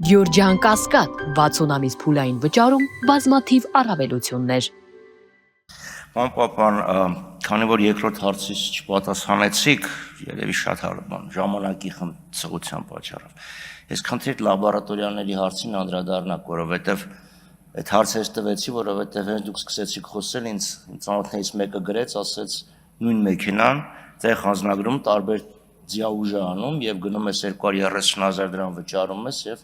Գյորջյան Կասկադ 60 ամիս փուլային վճարում բազմաթիվ առավելություններ։ Պապան, քանի որ երկրորդ հարցից չպատասխանեցիք, երևի շատ ժամանակի խնդրության պատճառով։ Ես քննիր լաբորատորիաների հարցին անդրադառնաք, որովհետև այդ հարցը ես տվեցի, որովհետև հենց դուք սկսեցիք խոսել, ինձ ծանոթներից մեկը գրեց, ասեց նույն մեքենան, տեղ հանձնագրում տարբեր ձիաուժ անում եւ գնում ես 230,000 դրամ վճարում ես եւ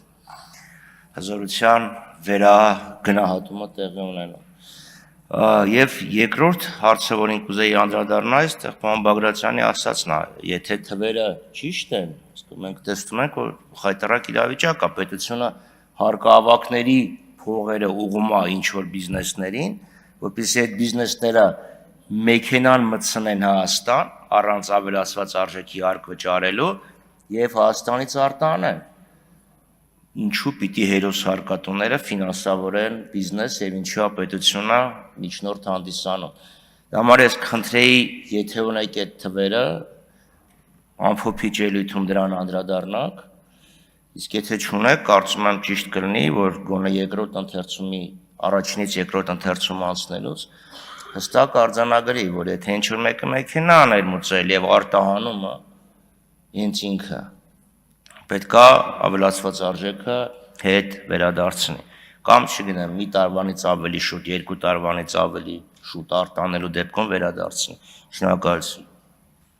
հզորության վերագնահատումը տեղի ունենում։ Եվ երկրորդ հարցը, որին կուզեի անդրադառնալ, այստեղ պարոն Բագրատյանի ասածն է, եթե թվերը ճիշտ են, մենք տեսնում ենք, որ խայտառակ իրավիճակ է, պետությունը հարկաավաքների փողերը ուղղում է ինչ-որ բիզնեսներին, որպեսզի այդ բիզնեսները մեքենան մտցնեն Հայաստան առանց ավելացված արժեքի հարկ վճարելու եւ Հայաստանից արտահանեն։ Ինչու պիտի հերոս հարկատուները ֆինանսավորեն բիզնես եւ ինչու պետությունը միջնորդ հանդիսանում։ Դա համար ես քննեի, եթե ունեք այդ թվերը, ամփոփիչ ելույթում դրան անդրադառնաք, իսկ եթե չունեք, կարծում եմ ճիշտ կլինի, որ գոնե երկրորդ ընթերցումի առաջինից երկրորդ ընթերցում անցնելուց հստակ արձանագրի, որ եթե ինչ-որ մեկը մեքենա ներմուծել եւ արտահանումը ինձ ինքը պետքա ավելացված արժեքը հետ վերադարձնի կամ չգիտեմ մի տարվանից ավելի շուտ, երկու տարվանից ավելի շուտ արտանելու դեպքում վերադարձնի։ Շնորհակալություն։